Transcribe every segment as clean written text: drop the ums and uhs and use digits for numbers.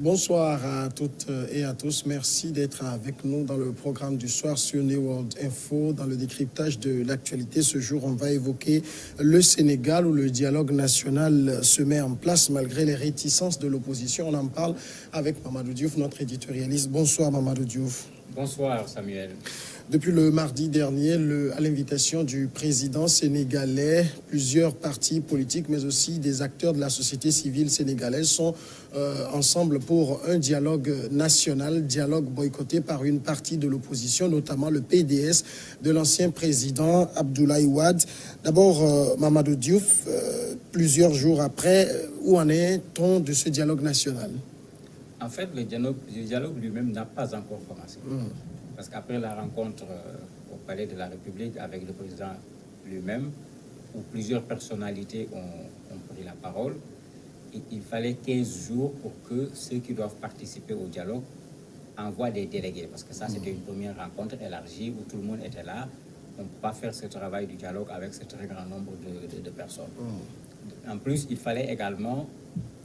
Bonsoir à toutes et à tous. Merci d'être avec nous dans le programme du soir sur New World Info. Dans le décryptage de l'actualité, ce jour, on va évoquer le Sénégal où le dialogue national se met en place malgré les réticences de l'opposition. On en parle avec Mamadou Diouf, notre éditorialiste. Bonsoir Mamadou Diouf. Bonsoir Samuel. Depuis le mardi dernier, à l'invitation du président sénégalais, plusieurs partis politiques, mais aussi des acteurs de la société civile sénégalaise sont ensemble pour un dialogue national, dialogue boycotté par une partie de l'opposition, notamment le PDS de l'ancien président Abdoulaye Wade. D'abord, Mamadou Diouf, plusieurs jours après, où en est-on de ce dialogue national? En fait, le dialogue lui-même n'a pas encore commencé. Parce qu'après la rencontre au Palais de la République avec le président lui-même, où plusieurs personnalités ont pris la parole, il fallait 15 jours pour que ceux qui doivent participer au dialogue envoient des délégués. Parce que ça, c'était une première rencontre élargie où tout le monde était là. On ne peut pas faire ce travail du dialogue avec ce très grand nombre de personnes. En plus, il fallait également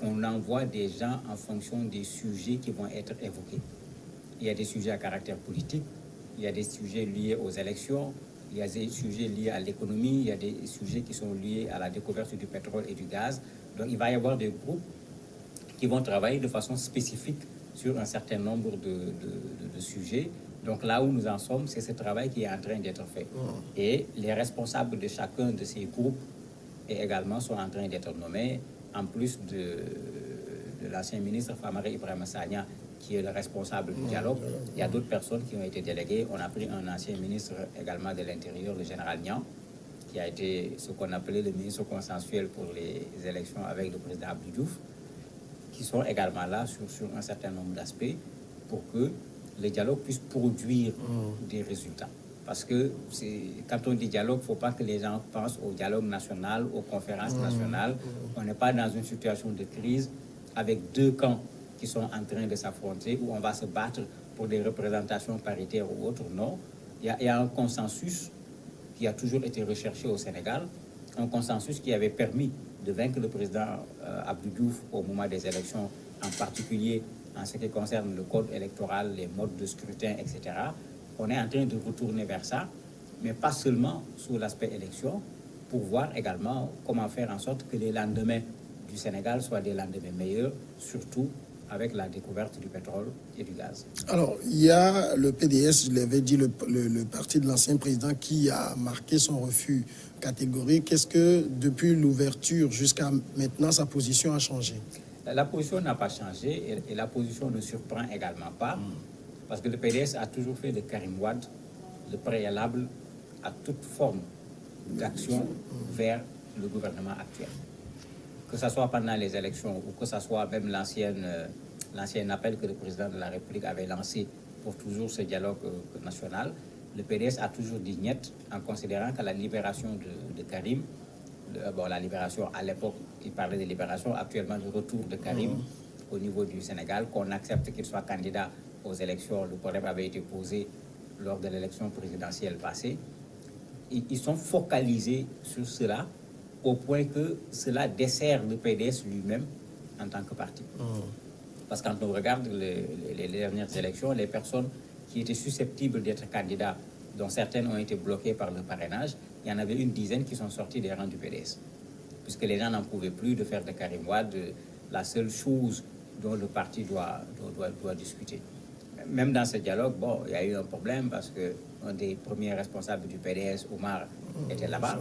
qu'on envoie des gens en fonction des sujets qui vont être évoqués. Il y a des sujets à caractère politique, il y a des sujets liés aux élections, il y a des sujets liés à l'économie, il y a des sujets qui sont liés à la découverte du pétrole et du gaz. Donc il va y avoir des groupes qui vont travailler de façon spécifique sur un certain nombre de sujets. Donc là où nous en sommes, c'est ce travail qui est en train d'être fait. Et les responsables de chacun de ces groupes également sont en train d'être nommés, en plus de l'ancien ministre Famara Ibrahima Sagna, qui est le responsable du dialogue. Il y a d'autres personnes qui ont été déléguées. On a pris un ancien ministre également de l'Intérieur, le général Niang, qui a été ce qu'on appelait le ministre consensuel pour les élections avec le président Abdou Diouf, qui sont également là sur un certain nombre d'aspects pour que le dialogue puisse produire des résultats. Parce que quand on dit dialogue, il ne faut pas que les gens pensent au dialogue national, aux conférences nationales. On n'est pas dans une situation de crise avec deux camps qui sont en train de s'affronter, où on va se battre pour des représentations paritaires ou autres. Non, il y a un consensus qui a toujours été recherché au Sénégal, un consensus qui avait permis de vaincre le président Abdou Diouf au moment des élections, en particulier en ce qui concerne le code électoral, les modes de scrutin, etc. On est en train de retourner vers ça, mais pas seulement sous l'aspect élection, pour voir également comment faire en sorte que les lendemains du Sénégal soient des lendemains meilleurs, surtout avec la découverte du pétrole et du gaz. Alors, il y a le PDS, je l'avais dit, le parti de l'ancien président qui a marqué son refus catégorique. Est-ce que depuis l'ouverture jusqu'à maintenant, sa position a changé? La position n'a pas changé et la position ne surprend également pas, parce que le PDS a toujours fait de Karim Wade le préalable à toute forme d'action vers le gouvernement actuel. Que ce soit pendant les élections ou que ce soit même l'ancien appel que le président de la République avait lancé pour toujours ce dialogue national, le PDS a toujours dit niet en considérant que la libération de Karim, la libération à l'époque, il parlait de libération, actuellement le retour de Karim au niveau du Sénégal, qu'on accepte qu'il soit candidat aux élections. Le problème avait été posé lors de l'élection présidentielle passée. Ils sont focalisés sur cela, au point que cela dessert le PDS lui-même en tant que parti. Parce que quand on regarde les dernières élections, les personnes qui étaient susceptibles d'être candidats, dont certaines ont été bloquées par le parrainage, il y en avait une dizaine qui sont sorties des rangs du PDS. Puisque les gens n'en pouvaient plus de faire de Karim Wade la seule chose dont le parti doit discuter. Même dans ce dialogue, il y a eu un problème parce qu'un des premiers responsables du PDS, Omar, était là-bas.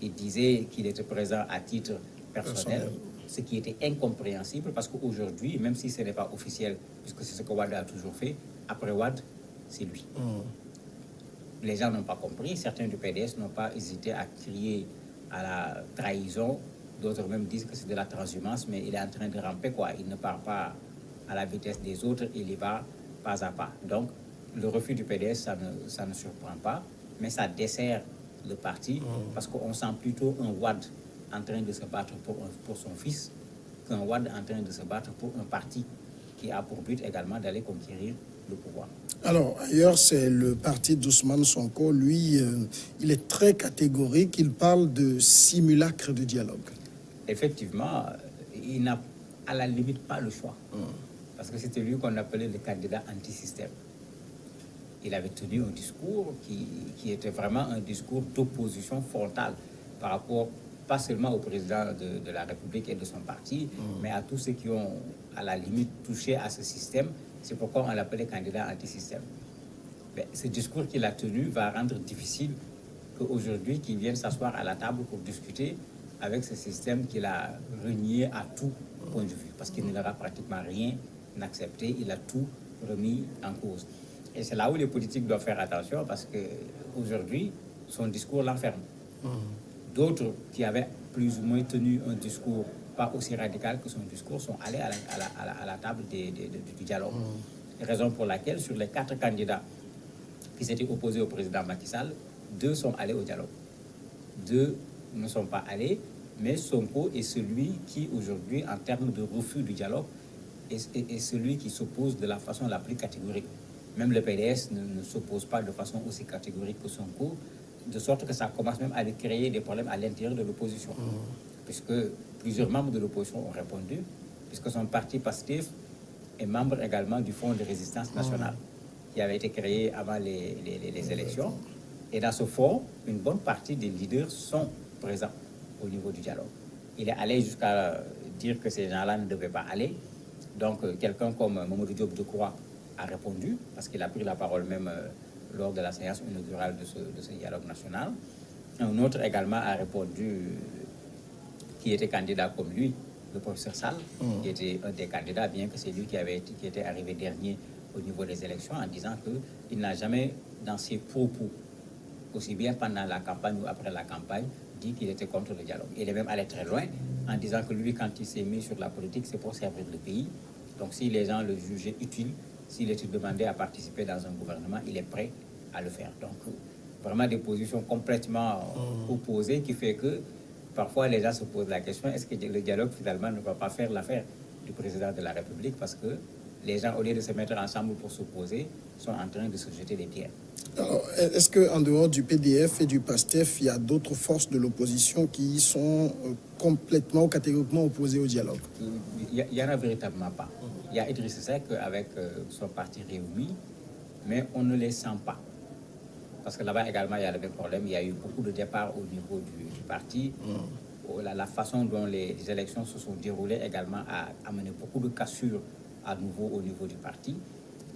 Il disait qu'il était présent à titre personnel, ce qui était incompréhensible parce qu'aujourd'hui, même si ce n'est pas officiel, puisque c'est ce que Wade a toujours fait, après Wade, c'est lui. Les gens n'ont pas compris, certains du PDS n'ont pas hésité à crier à la trahison, d'autres même disent que c'est de la transhumance, mais il est en train de ramper, quoi. Il ne part pas à la vitesse des autres, il y va pas à pas. Donc, le refus du PDS, ça ne surprend pas, mais ça dessert le parti, parce qu'on sent plutôt un Wade en train de se battre pour son fils qu'un Wade en train de se battre pour un parti qui a pour but également d'aller conquérir le pouvoir. Alors, ailleurs, c'est le parti d'Ousmane Sonko. Lui, il est très catégorique. Il parle de simulacre de dialogue. Effectivement, il n'a à la limite pas le choix. parce que c'était lui qu'on appelait le candidat anti-système. Il avait tenu un discours qui était vraiment un discours d'opposition frontale par rapport pas seulement au président de la République et de son parti, mais à tous ceux qui ont, à la limite, touché à ce système. C'est pourquoi on l'appelait candidat anti-système. Mais ce discours qu'il a tenu va rendre difficile qu'aujourd'hui, qu'il vienne s'asseoir à la table pour discuter avec ce système qu'il a renié à tout point de vue, parce qu'il n'aura pratiquement rien accepté, il a tout remis en cause. Et c'est là où les politiques doivent faire attention, parce qu'aujourd'hui, son discours l'enferme. D'autres qui avaient plus ou moins tenu un discours pas aussi radical que son discours sont allés à la table du dialogue. Raison pour laquelle, sur les 4 candidats qui s'étaient opposés au président Macky Sall, 2 sont allés au dialogue. 2 ne sont pas allés, mais Sonko est celui qui, aujourd'hui, en termes de refus du dialogue, est celui qui s'oppose de la façon la plus catégorique. Même le PDS ne s'oppose pas de façon aussi catégorique que Sonko, de sorte que ça commence même à créer des problèmes à l'intérieur de l'opposition. Puisque plusieurs membres de l'opposition ont répondu, puisque son parti PASTEF est membre également du Fonds de résistance nationale, qui avait été créé avant les élections. Et dans ce fonds, une bonne partie des leaders sont présents au niveau du dialogue. Il est allé jusqu'à dire que ces gens-là ne devaient pas aller. Donc, quelqu'un comme Mamadou Diop Decroix a répondu, parce qu'il a pris la parole même lors de la séance inaugurale de ce dialogue national. Un autre également a répondu, qui était candidat comme lui, le professeur Sall, qui était un des candidats, bien que c'est lui qui était arrivé dernier au niveau des élections, en disant qu'il n'a jamais, dans ses propos, aussi bien pendant la campagne ou après la campagne, dit qu'il était contre le dialogue. Il est même allé très loin en disant que lui, quand il s'est mis sur la politique, c'est pour servir le pays. Donc si les gens le jugeaient utile, s'il était demandé à participer dans un gouvernement, il est prêt à le faire. Donc vraiment des positions complètement opposées qui fait que parfois les gens se posent la question, est-ce que le dialogue finalement ne va pas faire l'affaire du président de la République, parce que les gens, au lieu de se mettre ensemble pour s'opposer, sont en train de se jeter des pierres. Alors, est-ce qu'en dehors du PDF et du PASTEF, il y a d'autres forces de l'opposition qui sont complètement ou catégoriquement opposées au dialogue? Il n'y en a véritablement pas. Il y a Idriss Seck avec son parti Réumi, mais on ne les sent pas. Parce que là-bas également, il y a le même problème. Il y a eu beaucoup de départs au niveau du parti. La façon dont les élections se sont déroulées également a amené beaucoup de cassures à nouveau au niveau du parti.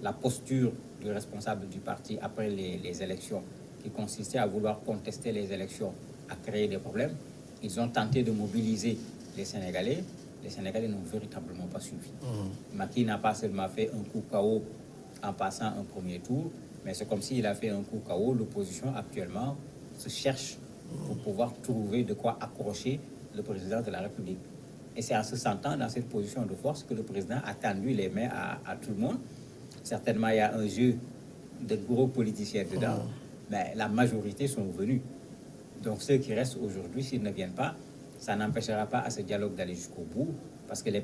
La posture du responsable du parti après les élections, qui consistait à vouloir contester les élections, a créé des problèmes. Ils ont tenté de mobiliser les Sénégalais. Les Sénégalais n'ont véritablement pas suivi. Macky n'a pas seulement fait un coup KO en passant un premier tour, mais c'est comme s'il a fait un coup KO. L'opposition actuellement se cherche pour pouvoir trouver de quoi accrocher le président de la République. Et c'est en se sentant dans cette position de force que le président a tendu les mains à tout le monde. Certainement, il y a un jeu de gros politiciens dedans, mais la majorité sont venus. Donc ceux qui restent aujourd'hui, s'ils ne viennent pas, ça n'empêchera pas à ce dialogue d'aller jusqu'au bout, parce que les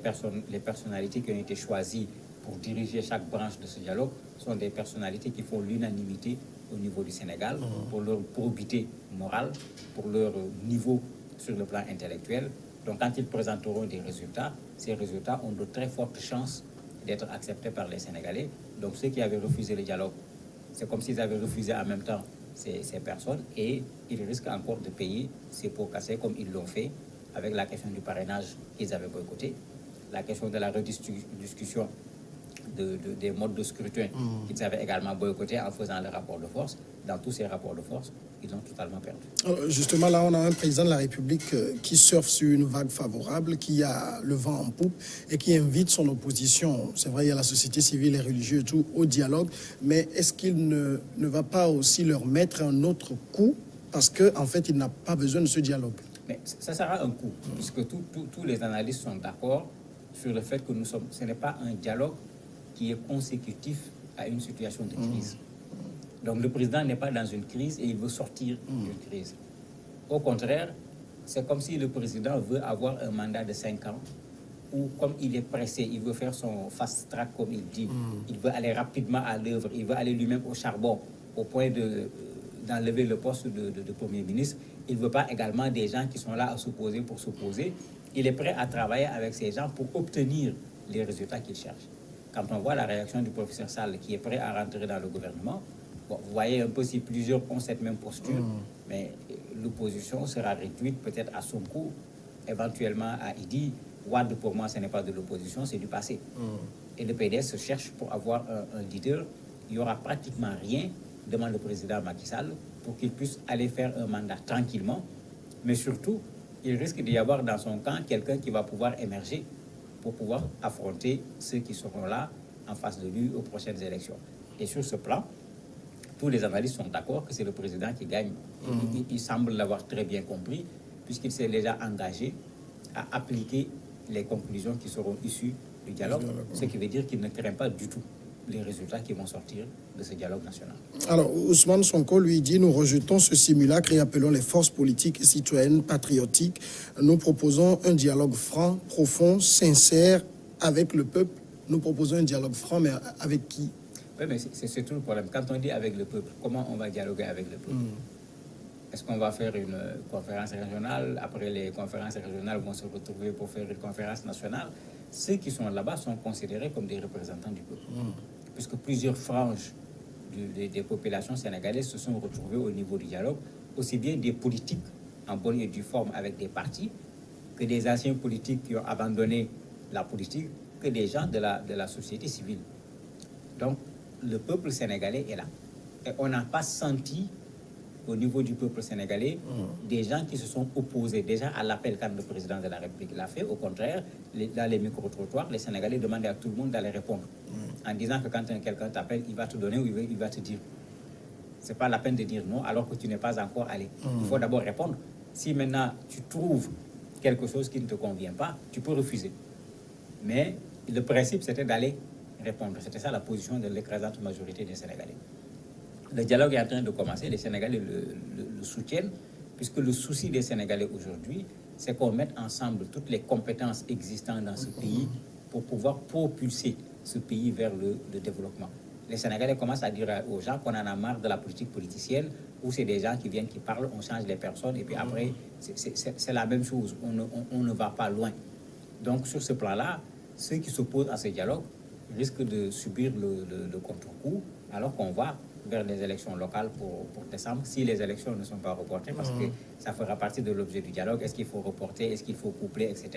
personnalités qui ont été choisies pour diriger chaque branche de ce dialogue sont des personnalités qui font l'unanimité au niveau du Sénégal, pour leur probité morale, pour leur niveau sur le plan intellectuel. Donc quand ils présenteront des résultats, ces résultats ont de très fortes chances d'être acceptés par les Sénégalais. Donc ceux qui avaient refusé le dialogue, c'est comme s'ils avaient refusé en même temps ces personnes, et ils risquent encore de payer ces pots cassés comme ils l'ont fait avec la question du parrainage qu'ils avaient boycotté, la question de la redistribution des modes de scrutin qu'ils avaient également boycotté en faisant le rapport de force. Dans tous ces rapports de force, ils ont totalement perdu. Justement, là, on a un président de la République qui surfe sur une vague favorable, qui a le vent en poupe et qui invite son opposition. C'est vrai, il y a la société civile et religieuse et tout, au dialogue, mais est-ce qu'il ne va pas aussi leur mettre un autre coup, parce qu'en fait, il n'a pas besoin de ce dialogue? Mais ça sera un coup, puisque tous les analystes sont d'accord sur le fait que ce n'est pas un dialogue qui est consécutif à une situation de crise. Donc le président n'est pas dans une crise et il veut sortir d'une crise. Au contraire, c'est comme si le président veut avoir un mandat de 5 ans, ou comme il est pressé, il veut faire son fast track comme il dit, il veut aller rapidement à l'œuvre, il veut aller lui-même au charbon, au point d'enlever le poste de Premier ministre. Il ne veut pas également des gens qui sont là à s'opposer pour s'opposer. Il est prêt à travailler avec ces gens pour obtenir les résultats qu'il cherche. quand on voit la réaction du professeur Sall qui est prêt à rentrer dans le gouvernement, bon, vous voyez un peu si plusieurs ont cette même posture, mais l'opposition sera réduite peut-être à Sonko, éventuellement à Idi. Wade, pour moi, ce n'est pas de l'opposition, c'est du passé. Et le PDS se cherche pour avoir un leader. Il n'y aura pratiquement rien devant le président Macky Sall pour qu'il puisse aller faire un mandat tranquillement. Mais surtout, il risque d'y avoir dans son camp quelqu'un qui va pouvoir émerger pour pouvoir affronter ceux qui seront là en face de lui aux prochaines élections. Et sur ce plan, tous les analystes sont d'accord que c'est le président qui gagne. Il semble l'avoir très bien compris, puisqu'il s'est déjà engagé à appliquer les conclusions qui seront issues du dialogue, ce qui veut dire qu'il ne craint pas du tout les résultats qui vont sortir de ce dialogue national. Alors, Ousmane Sonko lui dit, nous rejetons ce simulacre et appelons les forces politiques et citoyennes patriotiques. Nous proposons un dialogue franc, profond, sincère avec le peuple. Nous proposons un dialogue franc, mais avec qui? Oui, mais c'est tout le problème. Quand on dit avec le peuple, comment on va dialoguer avec le peuple? Est-ce qu'on va faire une conférence régionale? Après, les conférences régionales vont se retrouver pour faire une conférence nationale. Ceux qui sont là-bas sont considérés comme des représentants du peuple. Puisque plusieurs franges des populations sénégalaises se sont retrouvées au niveau du dialogue, aussi bien des politiques en bonne et due forme avec des partis, que des anciens politiques qui ont abandonné la politique, que des gens de la société civile. Donc, le peuple sénégalais est là. Et on n'a pas senti au niveau du peuple sénégalais, des gens qui se sont opposés déjà à l'appel quand le président de la République l'a fait. Au contraire, dans les micro-trottoirs, les Sénégalais demandaient à tout le monde d'aller répondre. En disant que quand quelqu'un t'appelle, il va te donner ou il va te dire. C'est pas la peine de dire non alors que tu n'es pas encore allé. Il faut d'abord répondre. Si maintenant tu trouves quelque chose qui ne te convient pas, tu peux refuser. Mais le principe, c'était d'aller répondre. C'était ça la position de l'écrasante majorité des Sénégalais. Le dialogue est en train de commencer, les Sénégalais le soutiennent, puisque le souci des Sénégalais aujourd'hui, c'est qu'on mette ensemble toutes les compétences existantes dans ce pays pour pouvoir propulser ce pays vers le développement. Les Sénégalais commencent à dire aux gens qu'on en a marre de la politique politicienne, où c'est des gens qui viennent, qui parlent, on change les personnes, et puis après, c'est la même chose, on ne va pas loin. Donc sur ce plan-là, ceux qui s'opposent à ce dialogue risquent de subir le contre-coup, alors qu'on va vers les élections locales pour décembre, si les élections ne sont pas reportées, parce que ça fera partie de l'objet du dialogue. Est-ce qu'il faut reporter, est-ce qu'il faut coupler, etc.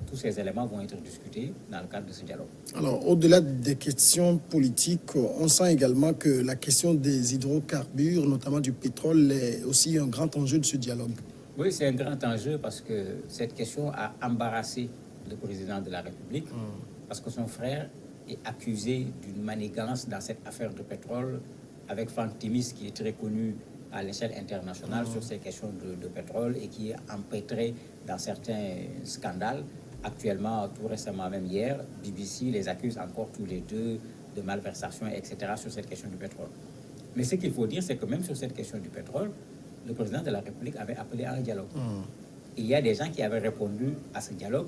Tous ces éléments vont être discutés dans le cadre de ce dialogue. Alors, au-delà des questions politiques, on sent également que la question des hydrocarbures, notamment du pétrole, est aussi un grand enjeu de ce dialogue. Oui, c'est un grand enjeu parce que cette question a embarrassé le président de la République, parce que son frère est accusé d'une manigance dans cette affaire de pétrole, avec Franck Timis, qui est très connu à l'échelle internationale sur ces questions de pétrole et qui est empêtré dans certains scandales. Actuellement, tout récemment, même hier, BBC les accuse encore tous les deux de malversation, etc., sur cette question du pétrole. Mais ce qu'il faut dire, c'est que même sur cette question du pétrole, le président de la République avait appelé à un dialogue. Et il y a des gens qui avaient répondu à ce dialogue,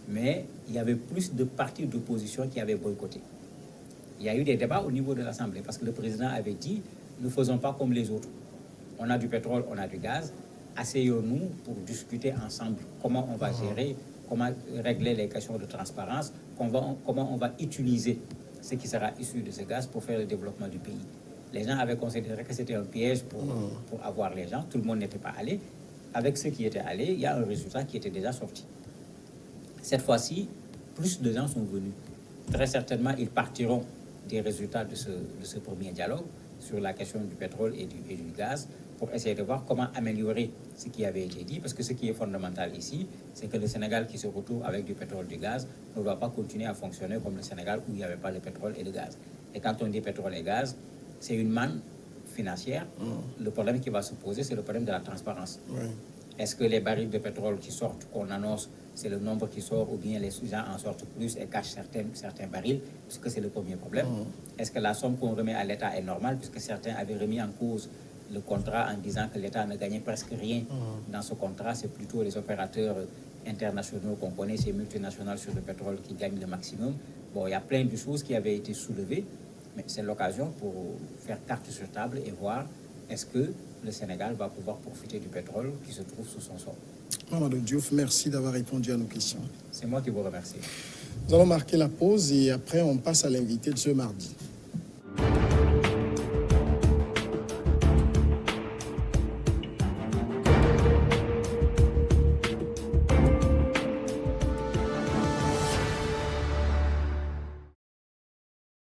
mais il y avait plus de partis d'opposition qui avaient boycotté. Il y a eu des débats au niveau de l'Assemblée parce que le président avait dit « ne faisons pas comme les autres. On a du pétrole, on a du gaz. Asseyons-nous pour discuter ensemble comment on va gérer, comment régler les questions de transparence, comment on va utiliser ce qui sera issu de ce gaz pour faire le développement du pays. » Les gens avaient considéré que c'était un piège pour avoir les gens. Tout le monde n'était pas allé. Avec ceux qui étaient allés, il y a un résultat qui était déjà sorti. Cette fois-ci, plus de gens sont venus. Très certainement, ils partiront des résultats de ce premier dialogue sur la question du pétrole et du gaz pour essayer de voir comment améliorer ce qui avait été dit, parce que ce qui est fondamental ici, c'est que le Sénégal qui se retrouve avec du pétrole et du gaz ne doit pas continuer à fonctionner comme le Sénégal où il n'y avait pas de pétrole et de gaz. Et quand on dit pétrole et gaz, c'est une manne financière. Le problème qui va se poser, c'est le problème de la transparence. Est-ce que les barils de pétrole qui sortent, qu'on annonce, c'est le nombre qui sort, ou bien les gens en sortent plus et cachent certains barils, puisque c'est le premier problème. Est-ce que la somme qu'on remet à l'État est normale, puisque certains avaient remis en cause le contrat en disant que l'État ne gagnait presque rien dans ce contrat. C'est plutôt les opérateurs internationaux qu'on connaît, ces multinationales sur le pétrole qui gagnent le maximum. Bon, il y a plein de choses qui avaient été soulevées, mais c'est l'occasion pour faire carte sur table et voir est-ce que le Sénégal va pouvoir profiter du pétrole qui se trouve sous son sol. Mamadou Diouf, merci d'avoir répondu à nos questions. C'est moi qui vous remercie. Nous allons marquer la pause et après on passe à l'invité de ce mardi.